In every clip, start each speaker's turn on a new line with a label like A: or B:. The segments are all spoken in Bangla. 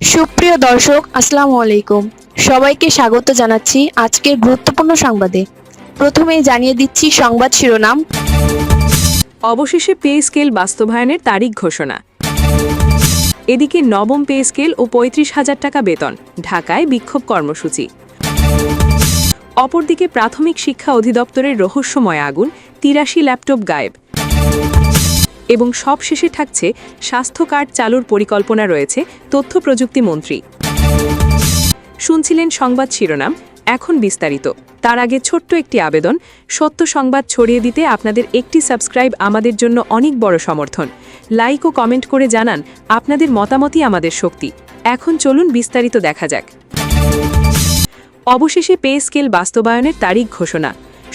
A: সুপ্রিয় দর্শক, আসসালামু আলাইকুম। সবাইকে স্বাগত জানাচ্ছি আজকের গুরুত্বপূর্ণ সংবাদে। প্রথমেই জানিয়ে দিচ্ছি সংবাদ শিরোনাম।
B: অবশেষে পে স্কেল বাস্তবায়নের তারিখ ঘোষণা। এদিকে নবম পে স্কেল ও ৩৫,০০০ টাকা বেতন, ঢাকায় বিক্ষোভ কর্মসূচি। অপরদিকে প্রাথমিক শিক্ষা অধিদপ্তরের রহস্যময় আগুন, ৮৩ ল্যাপটপ গায়েব। এবং সবশেষে থাকছে স্বাস্থ্য কার্ড চালুর পরিকল্পনা রয়েছে তথ্য প্রযুক্তি মন্ত্রী। শুনছিলেন সংবাদ শিরোনাম, এখন বিস্তারিত। তার আগে ছোট্ট একটি আবেদন, সত্য সংবাদ ছড়িয়ে দিতে আপনাদের একটি সাবস্ক্রাইব আমাদের জন্য অনেক বড় সমর্থন। লাইক ও কমেন্ট করে জানান আপনাদের মতামতই আমাদের শক্তি। এখন চলুন বিস্তারিত দেখা যাক। অবশেষে পে স্কেল বাস্তবায়নের তারিখ ঘোষণা।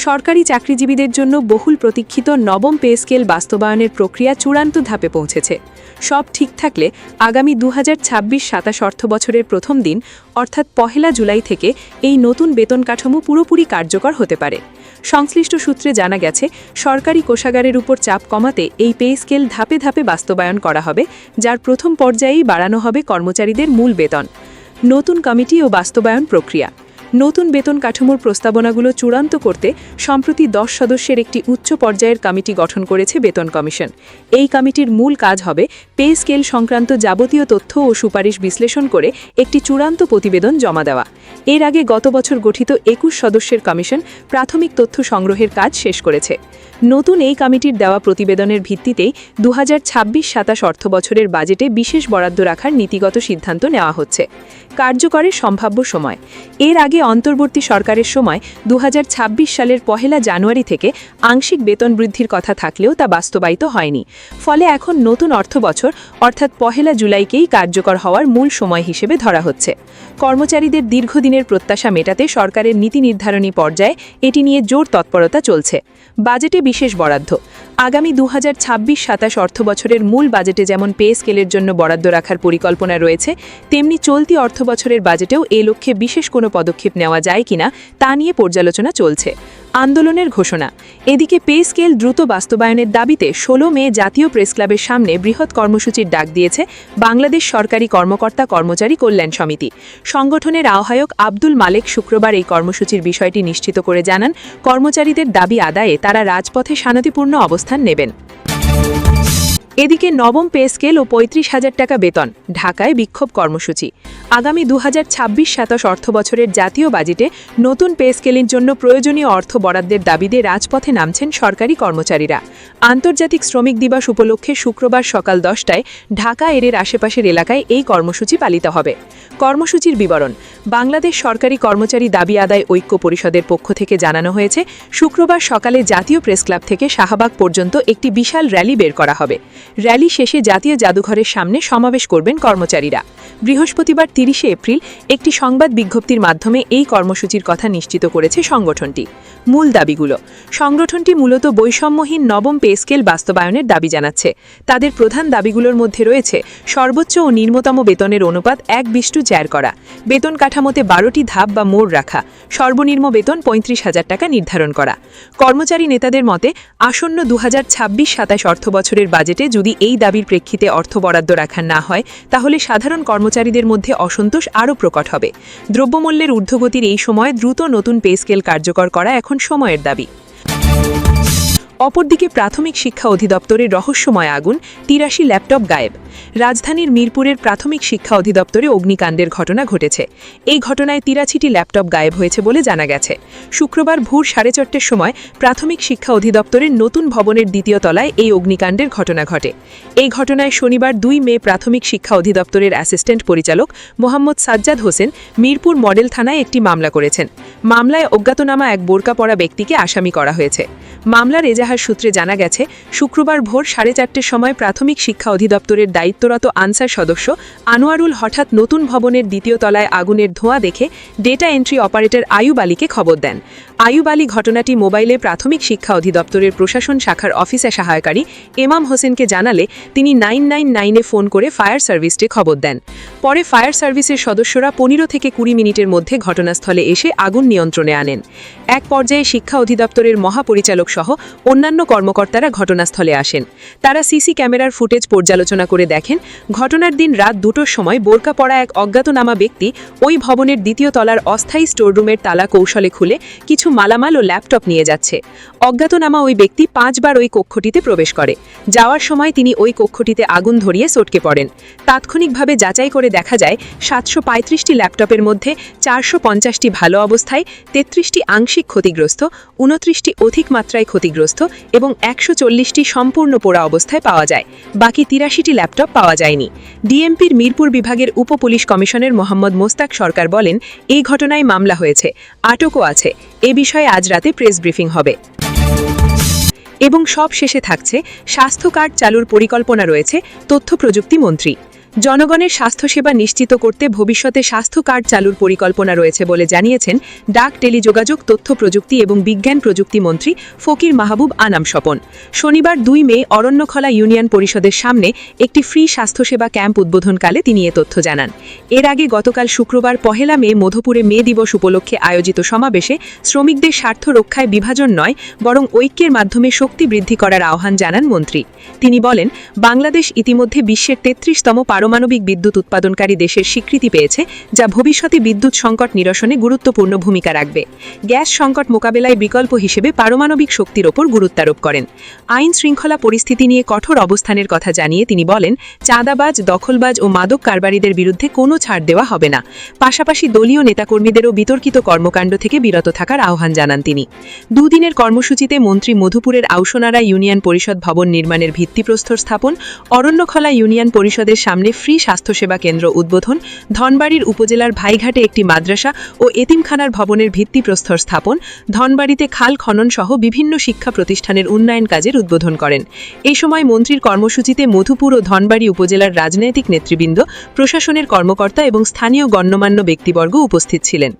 B: সরকারি চাকরিজীবীদের জন্য বহুল প্রতীক্ষিত নবম পে স্কেল বাস্তবায়নের প্রক্রিয়া চূড়ান্ত ধাপে পৌঁছেছে। সব ঠিক থাকলে আগামী 2026-27 অর্থবছরের প্রথম দিন অর্থাৎ 1 জুলাই থেকে এই নতুন বেতন কাঠামো পুরোপুরি কার্যকর হতে পারে। সংশ্লিষ্ট সূত্রে জানা গেছে, সরকারি কোষাগারের উপর চাপ কমাতে এই পে স্কেল ধাপে ধাপে বাস্তবায়ন করা হবে, যার প্রথম পর্যায়েই বাড়ানো হবে কর্মচারীদের মূল বেতন। নতুন কমিটি ও বাস্তবায়ন প্রক্রিয়া। নতুন বেতন কাঠামোর প্রস্তাবনাগুলো চূড়ান্ত করতে সম্প্রতি 10 সদস্যের একটি উচ্চ পর্যায়ের কমিটি গঠন করেছে বেতন কমিশন। এই কমিটির মূল কাজ হবে পে স্কেল সংক্রান্ত যাবতীয় তথ্য ও সুপারিশ বিশ্লেষণ করে একটি চূড়ান্ত প্রতিবেদন জমা দেওয়া। এর আগে গত বছর গঠিত 21 সদস্যের কমিশন প্রাথমিক তথ্য সংগ্রহের কাজ শেষ করেছে। নতুন এই কমিটির দেওয়া প্রতিবেদনের ভিত্তিতেই 2026-27 অর্থবছরের বাজেটে বিশেষ বরাদ্দ রাখার নীতিগত সিদ্ধান্ত নেওয়া হচ্ছে। কার্যকরের সম্ভাব্য সময়। এর আগে অন্তর্বর্তী সরকারের সময় 2026 সালের 1 জানুয়ারি থেকে আংশিক বেতন বৃদ্ধির কথা থাকলেও তা বাস্তবায়িত হয়নি। ফলে এখন নতুন অর্থবছর অর্থাৎ 1 জুলাইকেই কার্যকর হওয়ার মূল সময় হিসেবে ধরা হচ্ছে। কর্মচারীদের দীর্ঘদিনের প্রত্যাশা মেটাতে সরকারের নীতি নির্ধারণী পর্যায়ে এটি নিয়ে জোর তৎপরতা চলছে। বাজেটে বিশেষ বরাদ্দ। আগামী 2026-27 অর্থবছরের মূল বাজেটে যেমন পে স্কেলের জন্য বরাদ্দ রাখার পরিকল্পনা রয়েছে, তেমনি চলতি অর্থবছরের বাজেটেও এ লক্ষ্যে বিশেষ কোনো পদক্ষেপ নেওয়া যায় কিনা তা নিয়ে পর্যালোচনা চলছে। আন্দোলনের ঘোষণা। এদিকে পে স্কেল দ্রুত বাস্তবায়নের দাবিতে 16 মে জাতীয় প্রেসক্লাবের সামনে বৃহৎ কর্মসূচির ডাক দিয়েছে বাংলাদেশ সরকারি কর্মকর্তা কর্মচারী কল্যাণ সমিতি। সংগঠনের আহ্বায়ক আব্দুল মালেক শুক্রবার এই কর্মসূচির বিষয়টি নিশ্চিত করে জানান, কর্মচারীদের দাবি আদায়ে তারা রাজপথে শান্তিপূর্ণ অবস্থান নেবেন। এদিকে নবম পে স্কেল ও 35,000 টাকা বেতন, ঢাকায় বিক্ষোভ কর্মসূচি। আগামী 2026-27 অর্থবছরের জাতীয় বাজেটে নতুন পে স্কেলের জন্য প্রয়োজনীয় অর্থ বরাদ্দের দাবিতে রাজপথে নামছেন সরকারি কর্মচারীরা। আন্তর্জাতিক শ্রমিক দিবস উপলক্ষে শুক্রবার সকাল 10টায় ঢাকা এর আশেপাশের এলাকায় এই কর্মসূচি পালিত হবে। কর্মসূচির বিবরণ। বাংলাদেশ সরকারি কর্মচারী দাবি আদায় ঐক্য পরিষদের পক্ষ থেকে জানানো হয়েছে, শুক্রবার সকালে জাতীয় প্রেসক্লাব থেকে শাহবাগ পর্যন্ত একটি বিশাল র্যালি বের করা হবে। র্যালি শেষে জাতীয় জাদুঘরের সামনে সমাবেশ করবেন কর্মচারীরা। বৃহস্পতিবার 30 এপ্রিল একটি সংবাদ বিজ্ঞপ্তির মাধ্যমে এই কর্মসূচির কথা নিশ্চিত করেছে সংগঠনটি। মূল দাবিগুলো। সংগঠনটি মূলত বৈষম্যহীন নবম পে স্কেল বাস্তবায়নের দাবি জানাচ্ছে। তাদের প্রধান দাবিগুলোর মধ্যে রয়েছে সর্বোচ্চ ও নিম্নতম বেতনের অনুপাত 1:4 করা, বেতন কাঠামোতে 12টি ধাপ বা মোড় রাখা, সর্বনিম্ন বেতন 35,000 টাকা নির্ধারণ করা। কর্মচারী নেতাদের মতে আসন্ন 2026-27 অর্থবছরের বাজেটে যদি এই দাবির প্রেক্ষিতে অর্থ বরাদ্দ রাখা না হয়, তাহলে সাধারণ কর্মচারীদের মধ্যে অসন্তোষ আরও প্রকট হবে। দ্রব্যমূল্যের ঊর্ধ্বগতির এই সময়ে দ্রুত নতুন পে স্কেল কার্যকর করা এখন সময়ের দাবি। অপরদিকে প্রাথমিক শিক্ষা অধিদপ্তরের রহস্যময় আগুন, ৮৩ ল্যাপটপ গায়েব। রাজধানীর মিরপুরের প্রাথমিক শিক্ষা অধিদপ্তরে অগ্নিকাণ্ডের ঘটনা ঘটেছে। এই ঘটনায় ৮৩টি ল্যাপটপ গায়েব হয়েছে বলে জানা গেছে। শুক্রবার ভোর 4:30টার সময় প্রাথমিক শিক্ষা অধিদপ্তরের নতুন ভবনের দ্বিতীয় তলায় এই অগ্নিকাণ্ডের ঘটনা ঘটে। এই ঘটনায় শনিবার 2 মে প্রাথমিক শিক্ষা অধিদপ্তরের অ্যাসিস্ট্যান্ট পরিচালক মোহাম্মদ সাজ্জাদ হোসেন মিরপুর মডেল থানায় একটি মামলা করেছেন। মামলায় অজ্ঞাতনামা এক বোরকা পরা ব্যক্তিকে আসামি করা হয়েছে। মামলার এজাহার সূত্রে জানা গেছে, শুক্রবার ভোর 4:30টার সময় প্রাথমিক শিক্ষা অধিদপ্তরের দায়িত্বরত আনসার সদস্য আনোয়ারুল হঠাৎ নতুন ভবনের দ্বিতীয় তলায় আগুনের ধোঁয়া দেখে ডেটা এন্ট্রি অপারেটর আয়ুব আলীকে খবর দেন। আয়ুব আলী ঘটনাটি মোবাইলে প্রাথমিক শিক্ষা অধিদপ্তরের প্রশাসন শাখার অফিসে সহায়কারী এমাম হোসেনকে জানালে তিনি 999-এ ফোন করে ফায়ার সার্ভিসকে খবর দেন। পরে ফায়ার সার্ভিসের সদস্যরা 15 থেকে 20 মিনিটের মধ্যে ঘটনাস্থলে এসে আগুন নিয়ন্ত্রণে আনেন। এক পর্যায়ে শিক্ষা অধিদপ্তরের মহাপরিচালক সহ অন্যান্য কর্মকর্তারা ঘটনাস্থলে আসেন। তারা সিসি ক্যামেরার ফুটেজ পর্যালোচনা করে দেখেন ঘটনার দিন রাত 2টোর সময় বোরকা পরা এক অজ্ঞাতনামা ব্যক্তি ওই ভবনের দ্বিতীয় তলার অস্থায়ী স্টোররুমের তালা কৌশলে খুলে কিছু মালামাল ও ল্যাপটপ নিয়ে যাচ্ছে। অজ্ঞাতনামা ওই ব্যক্তি 5 বার ওই কক্ষটিতে প্রবেশ করে। যাওয়ার সময় তিনি ওই কক্ষটিতে আগুন ধরিয়ে সটকে পড়েন। তাৎক্ষণিকভাবে যাচাই করে দেখা যায় 735টি ল্যাপটপের মধ্যে 450টি ভালো অবস্থায়, 33টি আংশিক ক্ষতিগ্রস্ত, 29টি অধিক মাত্রায় ক্ষতিগ্রস্ত এবং 140টি সম্পূর্ণ পোড়া অবস্থায় পাওয়া যায়। বাকি 83টি ল্যাপটপ পাওয়া যায়নি। ডিএমপির মিরপুর বিভাগের উপপুলিশ কমিশনার মোহাম্মদ মোস্তাক সরকার বলেন, এই ঘটনায় মামলা হয়েছে, আটকও আছে। এ বিষয়ে আজ রাতে প্রেস ব্রিফিং হবে। এবং সব শেষে থাকছে স্বাস্থ্য কার্ড চালুর পরিকল্পনা রয়েছে তথ্য প্রযুক্তি মন্ত্রী। জনগণের স্বাস্থ্যসেবা নিশ্চিত করতে ভবিষ্যতে স্বাস্থ্য কার্ড চালুর পরিকল্পনা রয়েছে বলে জানিয়েছেন ডাক, টেলিযোগাযোগ, তথ্য প্রযুক্তি এবং বিজ্ঞান প্রযুক্তি মন্ত্রী ফকির মাহবুব আনাম স্বপন। শনিবার 2 মে অরণ্যখলা ইউনিয়ন পরিষদের সামনে একটি ফ্রি স্বাস্থ্যসেবা ক্যাম্প উদ্বোধনকালে তিনি এ তথ্য জানান। এর আগে গতকাল শুক্রবার 1 মে মধুপুরে মে দিবস উপলক্ষে আয়োজিত সমাবেশে শ্রমিকদের স্বার্থ রক্ষায় বিভাজন নয় বরং ঐক্যের মাধ্যমে শক্তি বৃদ্ধি করার আহ্বান জানান মন্ত্রী। তিনি বলেন, বাংলাদেশ ইতিমধ্যে বিশ্বের 33তম পারমাণবিক বিদ্যুৎ উৎপাদনকারী দেশের স্বীকৃতি পেয়েছে, যা ভবিষ্যতে বিদ্যুৎ সংকট নিরসনে গুরুত্বপূর্ণ ভূমিকা রাখবে। গ্যাস সংকট মোকাবেলায় বিকল্প হিসেবে পারমাণবিক শক্তির ওপর গুরুত্বারোপ করেন। আইন শৃঙ্খলা পরিস্থিতি নিয়ে কঠোর অবস্থানের কথা জানিয়ে তিনি বলেন, চাঁদাবাজ, দখলবাজ ও মাদক কারবারিদের বিরুদ্ধে কোনো ছাড় দেওয়া হবে না। পাশাপাশি দলীয় নেতাকর্মীদেরও বিতর্কিত কর্মকাণ্ড থেকে বিরত থাকার আহ্বান জানান তিনি। 2 দিনের কর্মসূচিতে মন্ত্রী মধুপুরের আউশনারা ইউনিয়ন পরিষদ ভবন নির্মাণের ভিত্তিপ্রস্তর স্থাপন, অরণ্যখলা ইউনিয়ন পরিষদের সামনে ফ্রি স্বাস্থ্যসেবা কেন্দ্র উদ্বোধন, ধনবাড়ির উপজেলার ভাইঘাটে একটি মাদ্রাসা ও এতিমখানার ভবনের ভিত্তিপ্রস্তর স্থাপন, ধনবাড়িতে খাল খনন সহ বিভিন্ন শিক্ষা প্রতিষ্ঠানের উন্নয়ন কাজের উদ্বোধন করেন। এই সময় মন্ত্রীর কর্মসূচিতে মধুপুর ও ধনবাড়ি উপজেলার রাজনৈতিক নেতৃবৃন্দ, প্রশাসনের কর্মকর্তা এবং স্থানীয় গণ্যমান্য ব্যক্তিবর্গ উপস্থিত ছিলেন।